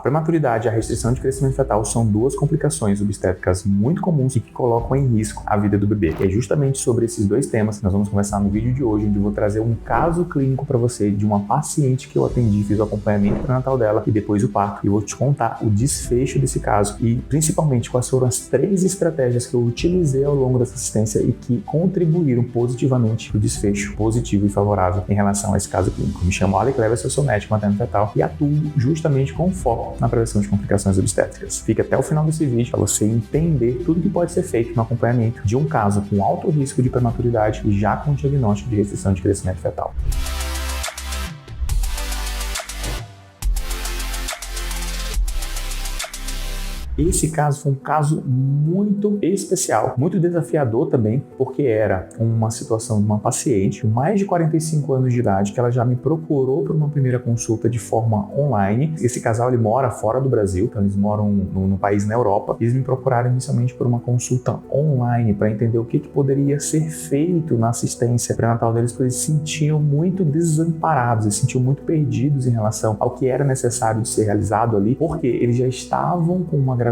prematuridade e a restrição de crescimento fetal são duas complicações obstétricas muito comuns e que colocam em risco a vida do bebê. E é justamente sobre esses dois temas que nós vamos conversar no vídeo de hoje, onde eu vou trazer um caso clínico para você de uma paciente que eu atendi, fiz o acompanhamento pré-natal dela e depois o parto. E vou te contar o desfecho desse caso e principalmente quais foram as 3 estratégias que eu utilizei ao longo dessa assistência e que contribuíram positivamente para o desfecho positivo e favorável em relação a esse caso clínico. Me chamo Alec Leves, eu sou médico materno-fetal e atuo justamente com foco na prevenção de complicações obstétricas. Fica até o final desse vídeo para você entender tudo que pode ser feito no acompanhamento de um caso com alto risco de prematuridade e já com diagnóstico de restrição de crescimento fetal. Esse caso foi um caso muito especial, muito desafiador também, porque era uma situação de uma paciente com mais de 45 anos de idade que ela já me procurou para uma primeira consulta de forma online. Esse casal ele mora fora do Brasil, então eles moram num país na Europa. Eles me procuraram inicialmente por uma consulta online para entender o que poderia ser feito na assistência pré-natal deles, porque eles se sentiam muito desamparados, eles se sentiam muito perdidos em relação ao que era necessário de ser realizado ali, porque eles já estavam com uma gravidez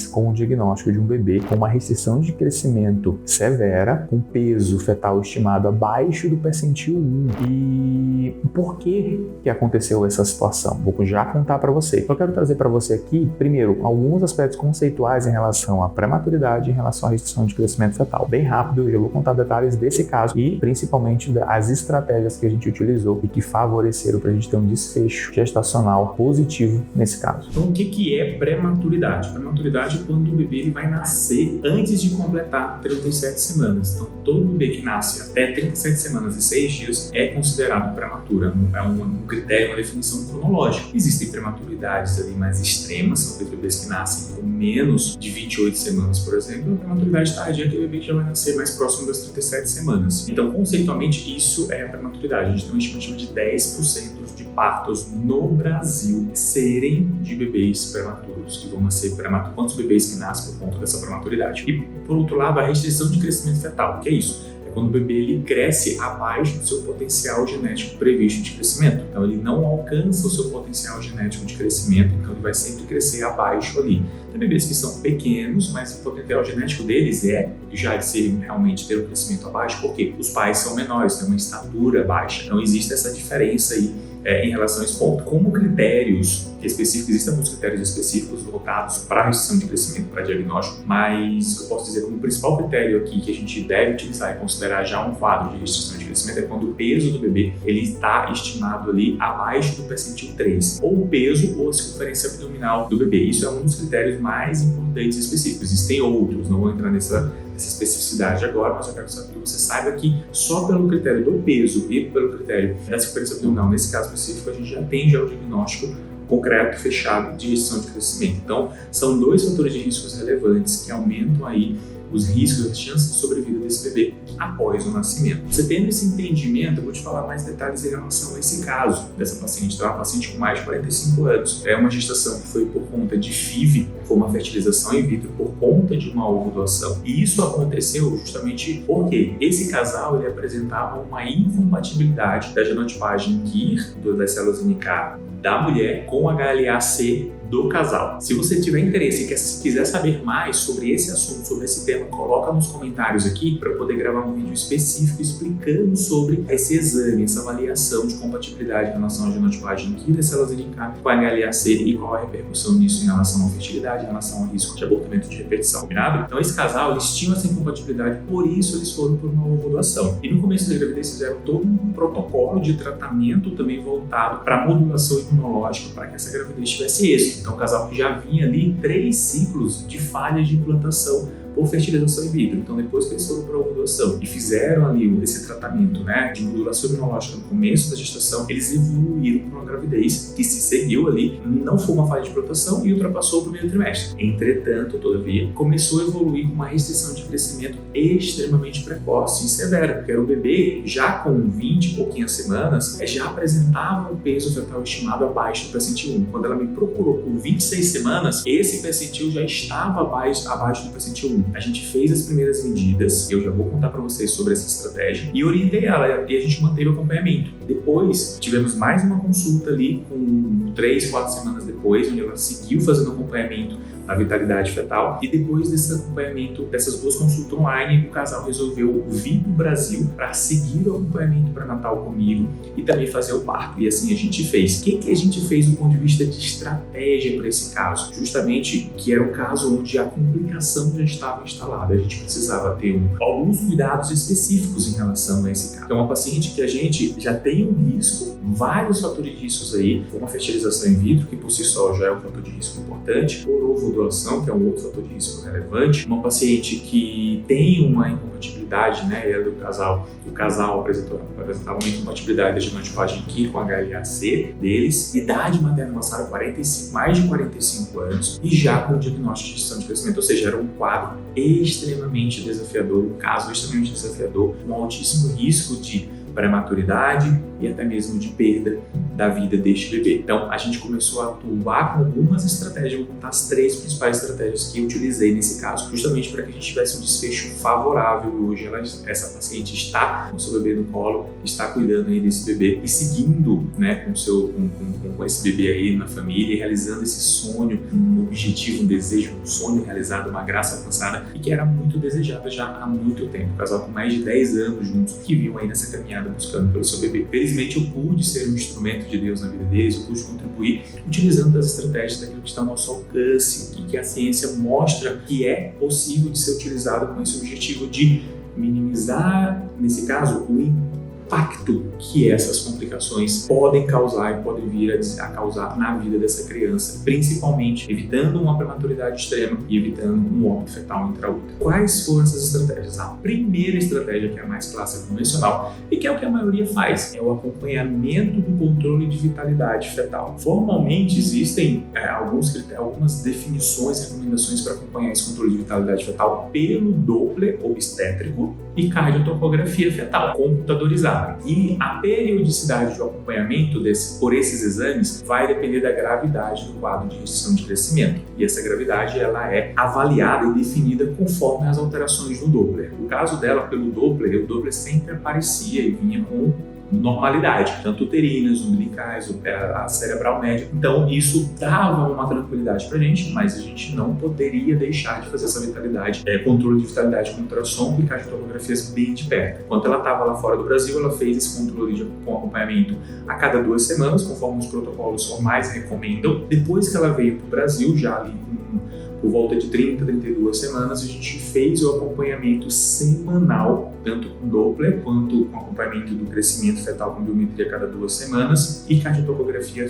com o diagnóstico de um bebê com uma restrição de crescimento severa, com peso fetal estimado abaixo do percentil 1. E por que aconteceu essa situação? Vou já contar para você. Eu quero trazer para você aqui, primeiro, alguns aspectos conceituais em relação à prematuridade, em relação à restrição de crescimento fetal. Bem rápido, eu vou contar detalhes desse caso e principalmente as estratégias que a gente utilizou e que favoreceram para a gente ter um desfecho gestacional positivo nesse caso. Então, o que é prematuridade? Prematuridade é quando o bebê ele vai nascer antes de completar 37 semanas. Então, todo bebê que nasce até 37 semanas e 6 dias é considerado prematura. É um critério, uma definição cronológica. Existem prematuridades ali mais extremas, são bebês que nascem com menos de 28 semanas, por exemplo. A prematuridade tardia é aquele bebê que já vai nascer mais próximo das 37 semanas. Então, conceitualmente, isso é a prematuridade. A gente tem uma estimativa de 10% de partos no Brasil serem de bebês prematuros, que vão nascer prematuros. Quantos bebês que nascem por conta dessa prematuridade? E, por outro lado, a restrição de crescimento fetal. O que é isso? É quando o bebê ele cresce abaixo do seu potencial genético previsto de crescimento. Então, ele não alcança o seu potencial genético de crescimento, então ele vai sempre crescer abaixo ali. Tem bebês que são pequenos, mas o potencial genético deles é já de ser realmente ter um crescimento abaixo, porque os pais são menores, têm uma estatura baixa. Então, existe essa diferença aí em relação a esse ponto. Como critérios específicos, existem alguns critérios específicos voltados para a restrição de crescimento, para diagnóstico, mas eu posso dizer como o principal critério aqui que a gente deve utilizar e considerar já um quadro de restrição de crescimento é quando o peso do bebê ele está estimado ali abaixo do percentil 3, ou o peso ou a circunferência abdominal do bebê. Isso é um dos critérios mais importantes e específicos. Existem outros, não vou entrar nessa especificidade agora, mas eu quero que você saiba que só pelo critério do peso e pelo critério da circunferência abdominal, nesse caso específico, a gente já tem o diagnóstico concreto, fechado de restrição de crescimento. Então, são 2 fatores de riscos relevantes que aumentam aí os riscos, as chances de sobrevida desse bebê após o nascimento. Você tendo esse entendimento, eu vou te falar mais detalhes em relação a esse caso dessa paciente. Então, é uma paciente com mais de 45 anos. É uma gestação que foi por conta de FIV, foi uma fertilização in vitro por conta de uma ovodoação. E isso aconteceu justamente porque esse casal ele apresentava uma incompatibilidade da genotipagem KIR, das células NK da mulher, com HLA-C do casal. Se você tiver interesse e quiser saber mais sobre esse assunto, sobre esse tema, coloca nos comentários aqui para eu poder gravar um vídeo específico explicando sobre esse exame, essa avaliação de compatibilidade em relação à genotipagem aqui das células NK com a HLA-C e qual a repercussão disso em relação à fertilidade, em relação ao risco de abortamento de repetição, combinado? Então esse casal, eles tinham essa incompatibilidade, por isso eles foram por uma ovodoação. E no começo da gravidez fizeram todo um protocolo de tratamento também voltado para a modulação imunológica para que essa gravidez tivesse êxito. Então o casal que já vinha ali 3 ciclos de falha de implantação por fertilização in vitro. Então, depois que eles foram para a ovulação e fizeram ali esse tratamento, né, de modulação imunológica no começo da gestação, eles evoluíram para uma gravidez que se seguiu ali, não foi uma falha de implantação e ultrapassou o primeiro trimestre. Entretanto, todavia, começou a evoluir com uma restrição de crescimento extremamente precoce e severa, porque era o bebê já com 20 e pouquinhas semanas, já apresentava um peso fetal estimado abaixo do percentil 1. Quando ela me procurou com 26 semanas, esse percentil já estava abaixo do percentil 1. a gente fez as primeiras medidas, eu já vou contar para vocês sobre essa estratégia, e orientei ela, e a gente manteve o acompanhamento. Depois, tivemos mais uma consulta ali, com 3, 4 semanas depois, onde ela seguiu fazendo acompanhamento na vitalidade fetal, e depois desse acompanhamento, dessas 2 consultas online, o casal resolveu vir para o Brasil para seguir o acompanhamento pré-natal comigo e também fazer o parto, e assim a gente fez. O que a gente fez do ponto de vista de estratégia para esse caso? Justamente que era um caso onde a complicação já estava instalada, a gente precisava ter alguns cuidados específicos em relação a esse caso. É uma paciente que a gente já tem um risco, vários fatores de riscos aí, uma fertilização in vitro, que por si só já é um fator de risco importante, por ovodoação, que é um outro fator de risco relevante, uma paciente que tem uma incompatibilidade, né, ela do casal, o casal apresentava uma incompatibilidade de genotipagem QI com HLA-C deles, idade materna avançada 45, mais de 45 anos e já com diagnóstico de gestação de crescimento, ou seja, era um quadro extremamente desafiador, um caso extremamente desafiador, um altíssimo risco de prematuridade e até mesmo de perda da vida deste bebê. Então, a gente começou a atuar com algumas estratégias, vou contar as 3 principais estratégias que eu utilizei nesse caso, justamente para que a gente tivesse um desfecho favorável. Hoje, essa paciente está com o seu bebê no colo, está cuidando aí desse bebê e seguindo, né, com esse bebê aí na família e realizando esse sonho, um objetivo, um desejo, um sonho realizado, uma graça alcançada e que era muito desejada já há muito tempo. Um casal com mais de 10 anos juntos que vinham aí nessa caminhada buscando pelo seu bebê. Felizmente eu pude ser um instrumento de Deus na vida deles, eu pude contribuir utilizando as estratégias daquilo que está ao nosso alcance e que a ciência mostra que é possível de ser utilizado com esse objetivo de minimizar, nesse caso, o impacto que essas complicações podem causar e podem vir a causar na vida dessa criança, principalmente evitando uma prematuridade extrema e evitando um óbito fetal intraútero. Quais foram essas estratégias? A primeira estratégia, que é a mais clássica convencional e que é o que a maioria faz, é o acompanhamento do controle de vitalidade fetal. Formalmente existem algumas definições e recomendações para acompanhar esse controle de vitalidade fetal pelo Doppler obstétrico e cardiotocografia fetal computadorizada. E a periodicidade do acompanhamento por esses exames vai depender da gravidade do quadro de restrição de crescimento. E essa gravidade ela é avaliada e definida conforme as alterações no Doppler. No caso dela, pelo Doppler, o Doppler sempre aparecia e vinha com normalidade, tanto uterinas, umbilicais, a cerebral média. Então isso dava uma tranquilidade pra gente, mas a gente não poderia deixar de fazer essa vitalidade, controle de vitalidade com ultrassom e cardiotomografias bem de perto. Enquanto ela estava lá fora do Brasil, ela fez esse controle com acompanhamento a cada 2 semanas, conforme os protocolos formais recomendam. Depois que ela veio para o Brasil, já ali por volta de 30, 32 semanas, a gente fez o acompanhamento semanal, tanto com Doppler quanto com acompanhamento do crescimento fetal com biometria a cada 2 semanas e cardiotocografia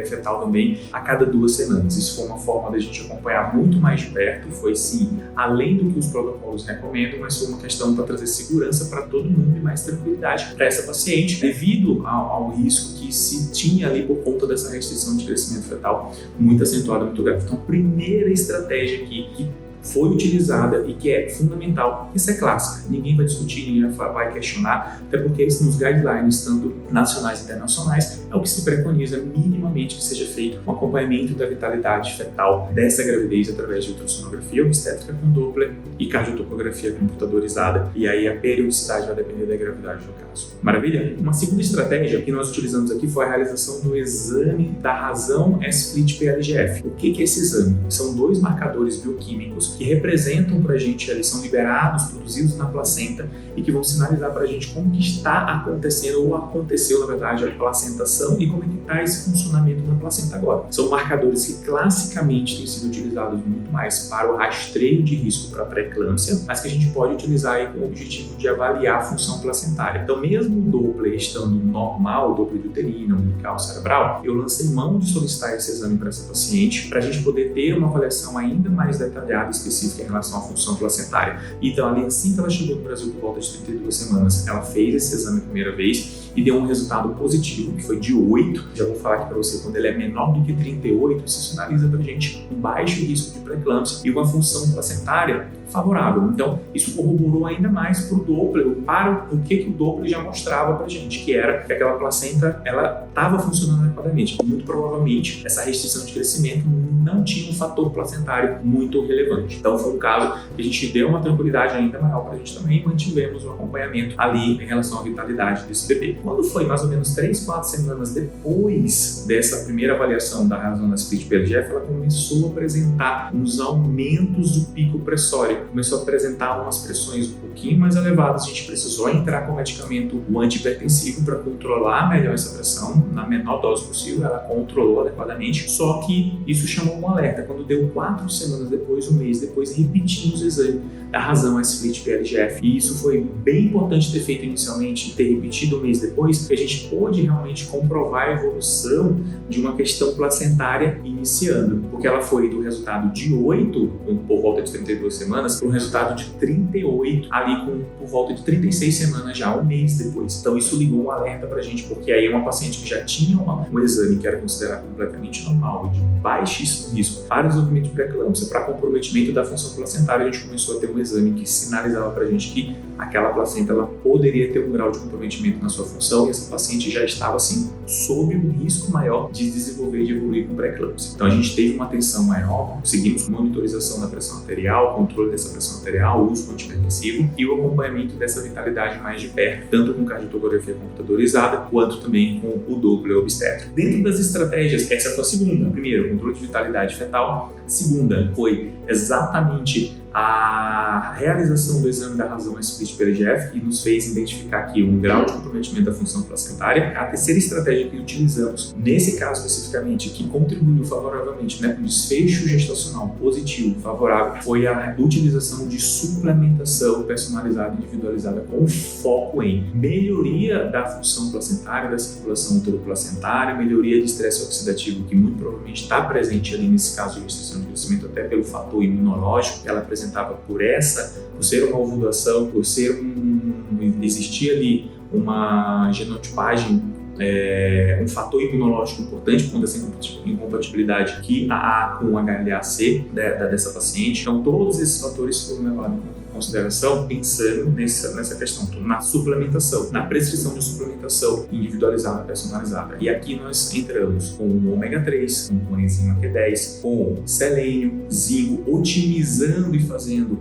fetal também a cada 2 semanas. Isso foi uma forma da gente acompanhar muito mais de perto, foi sim, além do que os protocolos recomendam, mas foi uma questão para trazer segurança para todo mundo e mais tranquilidade para essa paciente, devido ao risco que se tinha ali por conta dessa restrição de crescimento fetal muito acentuada, muito grave. Então, a primeira estratégia aqui que foi utilizada e que é fundamental, isso é clássica, ninguém vai discutir, ninguém vai questionar, até porque nos guidelines, tanto nacionais e internacionais, é o que se preconiza minimamente que seja feito um acompanhamento da vitalidade fetal dessa gravidez através de ultrassonografia obstétrica com Doppler e cardiotocografia computadorizada, e aí a periodicidade vai depender da gravidade do caso. Maravilha? Uma segunda estratégia que nós utilizamos aqui foi a realização do exame da razão S-FLIT-PLGF. O que é esse exame? São 2 marcadores bioquímicos que representam para a gente, eles são liberados, produzidos na placenta e que vão sinalizar para a gente como que está acontecendo ou aconteceu, na verdade, a placentação e como é que está esse funcionamento da placenta agora. São marcadores que classicamente têm sido utilizados muito mais para o rastreio de risco para pré-eclâmpsia, mas que a gente pode utilizar aí com o objetivo de avaliar a função placentária. Então, mesmo o Doppler estando normal, o Doppler de uterina, umbilical, cerebral, eu lancei mão de solicitar esse exame para essa paciente para a gente poder ter uma avaliação ainda mais detalhada e específica em relação à função placentária. Então, ali, assim que ela chegou no Brasil por volta de 32 semanas, ela fez esse exame a primeira vez e deu um resultado positivo, que foi de 8. Já vou falar aqui para você, quando ele é menor do que 38, isso sinaliza para a gente um baixo risco de pré-eclâmpsia e uma função placentária favorável. Então, isso corroborou ainda mais para o Doppler, para o que o Doppler já mostrava para a gente, que era que aquela placenta ela estava funcionando adequadamente. Muito provavelmente, essa restrição de crescimento não tinha um fator placentário muito relevante. Então, foi um caso que a gente deu uma tranquilidade ainda maior para a gente também e mantivemos o acompanhamento ali em relação à vitalidade desse bebê. Quando foi mais ou menos 3, 4 semanas depois dessa primeira avaliação da razão da split PLGF, ela começou a apresentar uns aumentos do pico pressório, começou a apresentar umas pressões um pouquinho mais elevadas. A gente precisou entrar com medicamento antihipertensivo para controlar melhor essa pressão, na menor dose possível, ela controlou adequadamente, só que isso chamou um alerta. Quando deu 4 semanas depois, um mês depois, repetimos o exame da razão split PLGF, e isso foi bem importante ter feito inicialmente, ter repetido um mês depois, porque a gente pôde realmente comprovar a evolução de uma questão placentária iniciando, porque ela foi do resultado de 8, por volta de 32 semanas, para um resultado de 38, ali por volta de 36 semanas já, um mês depois. Então isso ligou um alerta pra gente, porque aí uma paciente que já tinha um exame que era considerado completamente normal, de baixíssimo risco para desenvolvimento de pré-eclâmpsia, para comprometimento da função placentária, a gente começou a ter um exame que sinalizava pra gente que aquela placenta ela poderia ter um grau de comprometimento na sua função, e essa paciente já estava assim sob um risco maior de desenvolver e de evoluir com pré-eclâmpsia. Então a gente teve uma atenção maior, seguimos monitorização da pressão arterial, controle dessa pressão arterial, uso do antihipertensivo e o acompanhamento dessa vitalidade mais de perto, tanto com cardiotocografia computadorizada quanto também com o Doppler obstétrico. Dentro das estratégias, essa foi a segunda. Primeiro, controle de vitalidade fetal. Segunda foi exatamente a realização do exame da razão split PLGF, que nos fez identificar aqui um grau de comprometimento da função placentária. A terceira estratégia que utilizamos, nesse caso especificamente, que contribuiu favoravelmente para o desfecho gestacional positivo, favorável, foi a utilização de suplementação personalizada e individualizada com foco em melhoria da função placentária, da circulação uteroplacentária, melhoria de estresse oxidativo, que muito provavelmente está presente ali nesse caso de restrição de crescimento, até pelo fator imunológico que ela apresentava por ser uma ovulação, por ser existir ali uma genotipagem, um fator imunológico importante por conta dessa incompatibilidade que há com o HLA-C dessa paciente. Então, todos esses fatores foram levados em consideração pensando nessa questão, na suplementação, na prescrição de suplementação individualizada, personalizada. E aqui nós entramos com o ômega 3, com a enzima Q10, com selênio, zinco, otimizando e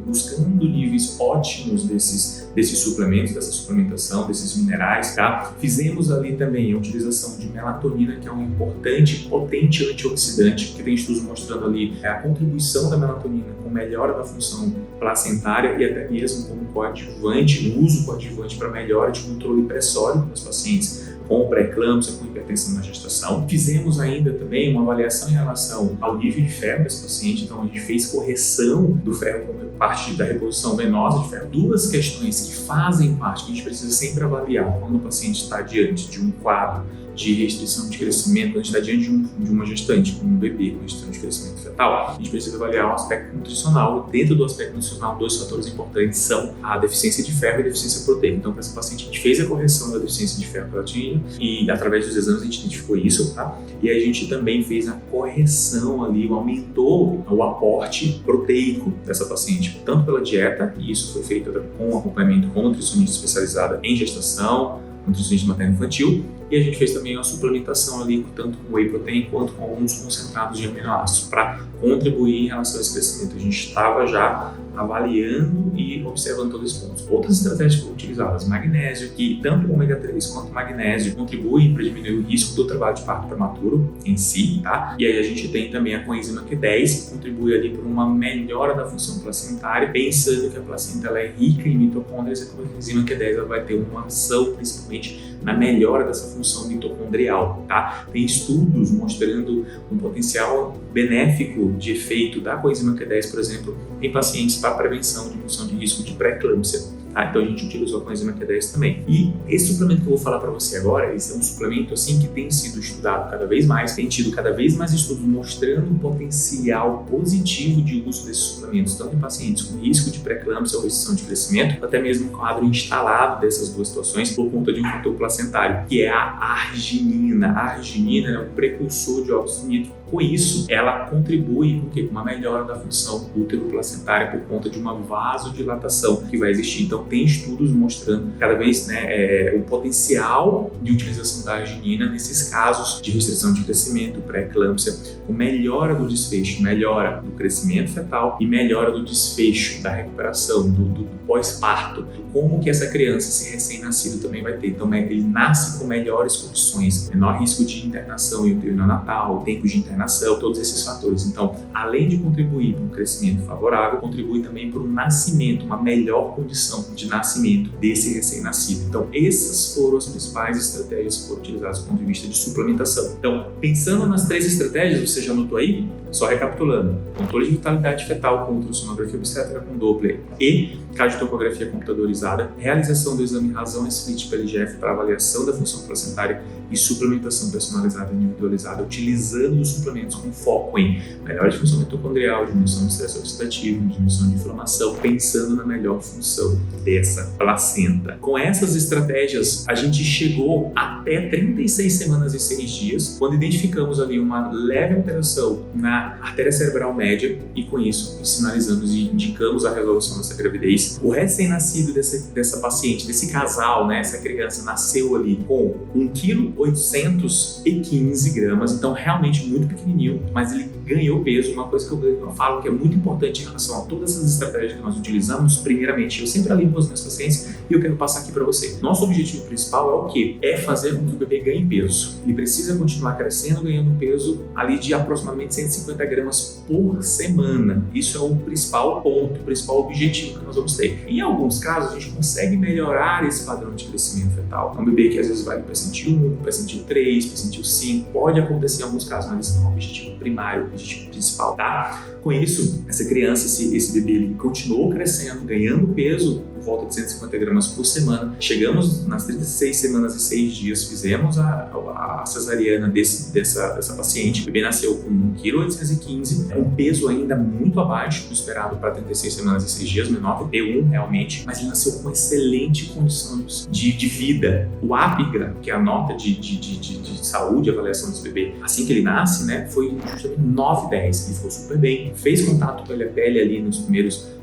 buscando níveis ótimos desses suplementos, dessa suplementação, desses minerais, tá? Fizemos ali também a utilização de melatonina, que é um importante, potente antioxidante, que tem estudos mostrando ali a contribuição da melatonina com melhora da função placentária e até mesmo como coadjuvante, o uso coadjuvante para melhora de controle pressórico nos pacientes com pré-eclâmpsia, com hipertensão na gestação. Fizemos ainda também uma avaliação em relação ao nível de ferro desse paciente, então a gente fez correção do ferro como parte da reposição venosa de ferro. Duas questões que fazem parte, que a gente precisa sempre avaliar quando o paciente está diante de um quadro de restrição de crescimento, quando a gente está diante de uma gestante, com um bebê com restrição de crescimento fetal, a gente precisa avaliar o aspecto nutricional. Dentro do aspecto nutricional, 2 fatores importantes são a deficiência de ferro e a deficiência proteica. Então, para essa paciente, a gente fez a correção da deficiência de ferro que ela tinha e, através dos exames, a gente identificou isso, tá? E a gente também fez a correção ali, aumentou o aporte proteico dessa paciente, tanto pela dieta, e isso foi feito com acompanhamento com nutricionista especializada em gestação, nutricionista materno-infantil, e a gente fez também uma suplementação ali, tanto com whey protein quanto com alguns concentrados de aminoácidos, para contribuir em relação a esse crescimento. A gente estava já avaliando e observando todos esses pontos. Outras estratégias foram utilizadas, magnésio, que tanto o ômega 3 quanto o magnésio contribuem para diminuir o risco do trabalho de parto prematuro em si, tá? E aí a gente tem também a coenzima Q10, que contribui ali para uma melhora da função placentária, pensando que a placenta ela é rica em mitocôndrias, e a coenzima Q10 ela vai ter uma ação principalmente na melhora dessa função mitocondrial, tá? Tem estudos mostrando um potencial benéfico de efeito da coenzima Q10, por exemplo, em pacientes para prevenção de indução de risco de pré-eclâmpsia. tá? Então a gente utilizou a coenzima Q10 também. E esse suplemento que eu vou falar para você agora, esse é um suplemento assim que tem sido estudado cada vez mais, tem tido cada vez mais estudos mostrando um potencial positivo de uso desses suplementos, tanto em pacientes com risco de pré-eclâmpsia ou restrição de crescimento, até mesmo um quadro instalado dessas duas situações por conta de um fator placentário, que é a arginina. A arginina é um precursor de óxido nítrico. Com isso, ela contribui com uma melhora da função útero-placentária por conta de uma vasodilatação que vai existir. Então, tem estudos mostrando cada vez o potencial de utilização da arginina nesses casos de restrição de crescimento, pré-eclâmpsia, com melhora do desfecho, melhora do crescimento fetal e melhora do desfecho, da recuperação, do pós-parto, como que essa criança, esse recém-nascido também vai ter. Então, ele nasce com melhores condições, menor risco de internação em UTI neonatal, tempo de internação, todos esses fatores. Então, além de contribuir para um crescimento favorável, contribui também para o nascimento, uma melhor condição de nascimento desse recém-nascido. Então, essas foram as principais estratégias que foram utilizadas do ponto de vista de suplementação. Então, pensando nas 3 estratégias, você já anotou aí? Só recapitulando: controle de vitalidade fetal com ultrassonografia obstétrica com Doppler e cardiotocografia computadorizada, realização do exame razão-split pela IGF para avaliação da função placentária e suplementação personalizada e individualizada, utilizando os suplementos com foco em melhora de função mitocondrial, diminuição de estresse oxidativo, diminuição de inflamação, pensando na melhor função dessa placenta. Com essas estratégias, a gente chegou até 36 semanas e 6 dias, quando identificamos ali uma leve alteração na artéria cerebral média e com isso sinalizamos e indicamos a resolução dessa gravidez. O recém-nascido dessa paciente, desse casal, essa criança nasceu ali com 1,815 kg, então realmente muito pequenininho, mas ele ganhou peso. Uma coisa que eu falo que é muito importante em relação a todas essas estratégias que nós utilizamos, primeiramente, eu sempre alinho com os meus pacientes e eu quero passar aqui para você. Nosso objetivo principal é o quê? É fazer com que o bebê ganhe peso. Ele precisa continuar crescendo, ganhando peso ali de aproximadamente 150 gramas por semana. Isso é o principal ponto, o principal objetivo que nós vamos ter. Em alguns casos, a gente consegue melhorar esse padrão de crescimento fetal. É um bebê que às vezes vai para percentil 1, percentil 3, percentil 5. Pode acontecer em alguns casos, mas esse não é o objetivo primário, o objetivo principal, tá? Com isso, essa criança, esse bebê, ele continuou crescendo, ganhando peso por volta de 150 gramas por semana. Chegamos nas 36 semanas e 6 dias, fizemos a cesariana dessa paciente. O bebê nasceu com 1,815 kg, um peso ainda muito abaixo do esperado para 36 semanas e 6 dias, menor que P1 realmente, mas ele nasceu com excelente condições de vida. O APGA, que é a nota de saúde, avaliação desse bebê, assim que ele nasce, foi justamente 9,10. Ele ficou super bem, fez contato pela pele ali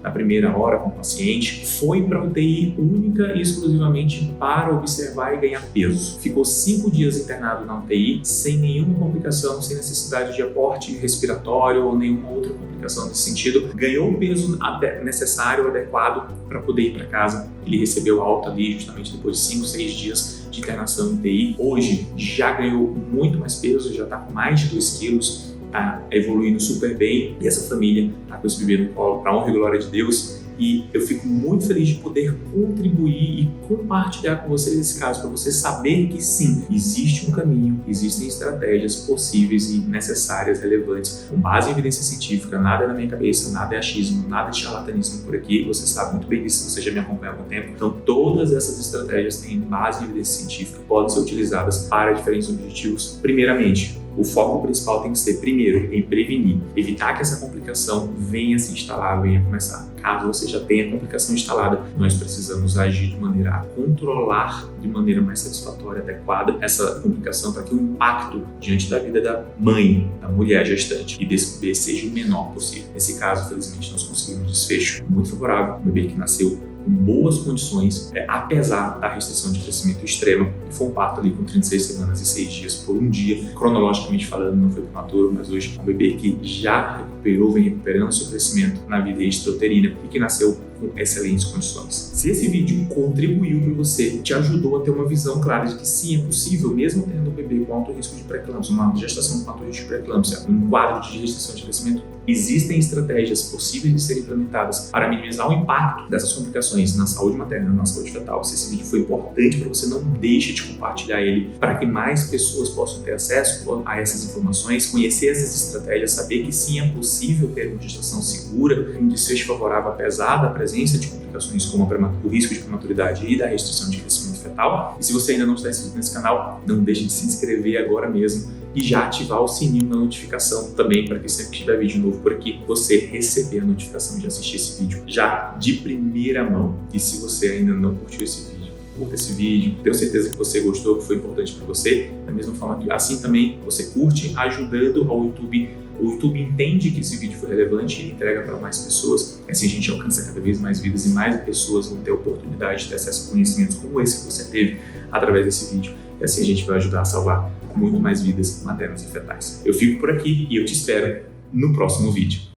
na primeira hora com o paciente, foi para UTI única e exclusivamente para observar e ganhar peso. Ficou 5 dias internado na UTI, sem nenhuma complicação, sem necessidade de aporte respiratório ou nenhuma outra complicação nesse sentido. Ganhou o peso necessário, adequado para poder ir para casa. Ele recebeu alta ali justamente depois de 5, 6 dias de internação em UTI. Hoje já ganhou muito mais peso, já está com mais de 2 quilos, está evoluindo super bem e essa família está com esse bebê no colo, para honra e glória de Deus. E eu fico muito feliz de poder contribuir e compartilhar com vocês esse caso, para você saber que sim, existe um caminho, existem estratégias possíveis e necessárias, relevantes, com base em evidência científica. Nada é na minha cabeça, nada é achismo, nada é charlatanismo por aqui. Você sabe muito bem disso, você já me acompanha há algum tempo. Então, todas essas estratégias têm base em evidência científica, podem ser utilizadas para diferentes objetivos. Primeiramente, o foco principal tem que ser, primeiro, em prevenir, evitar que essa complicação venha se instalar, venha começar. Caso você já tenha a complicação instalada, nós precisamos agir de maneira a controlar de maneira mais satisfatória, adequada, essa complicação para que o impacto diante da vida da mãe, da mulher gestante e desse bebê seja o menor possível. Nesse caso, felizmente, nós conseguimos um desfecho muito favorável, um bebê que nasceu com boas condições, apesar da restrição de crescimento extrema, que foi um parto ali com 36 semanas e 6 dias por um dia, cronologicamente falando, não foi prematuro, mas hoje é um bebê que já recuperou, vem recuperando seu crescimento na vida extrauterina e que nasceu com excelentes condições. Se esse vídeo contribuiu para você, te ajudou a ter uma visão clara de que sim, é possível, mesmo tendo um bebê com alto risco de pré-eclâmpsia, uma gestação com alto risco de pré-eclâmpsia, um quadro de restrição de crescimento, existem estratégias possíveis de serem implementadas para minimizar o impacto dessas complicações na saúde materna, na saúde fetal. Se esse vídeo foi importante para você, não deixe de compartilhar ele para que mais pessoas possam ter acesso a essas informações, conhecer essas estratégias, saber que sim, é possível ter uma gestação segura, um desfecho favorável apesar da presença presença de complicações como o risco de prematuridade e da restrição de crescimento fetal. E se você ainda não está inscrito nesse canal, não deixe de se inscrever agora mesmo e já ativar o sininho da notificação também, para que sempre que tiver vídeo novo por aqui, você receber a notificação de assistir esse vídeo já de primeira mão. E se você ainda não curtiu esse vídeo, curta esse vídeo, tenho certeza que você gostou, que foi importante para você, da mesma forma que assim também você curte, ajudando ao YouTube. O YouTube entende que esse vídeo foi relevante e entrega para mais pessoas. Assim a gente alcança cada vez mais vidas e mais pessoas vão ter a oportunidade de ter acesso a conhecimentos como esse que você teve através desse vídeo. E assim a gente vai ajudar a salvar muito mais vidas maternas e fetais. Eu fico por aqui e eu te espero no próximo vídeo.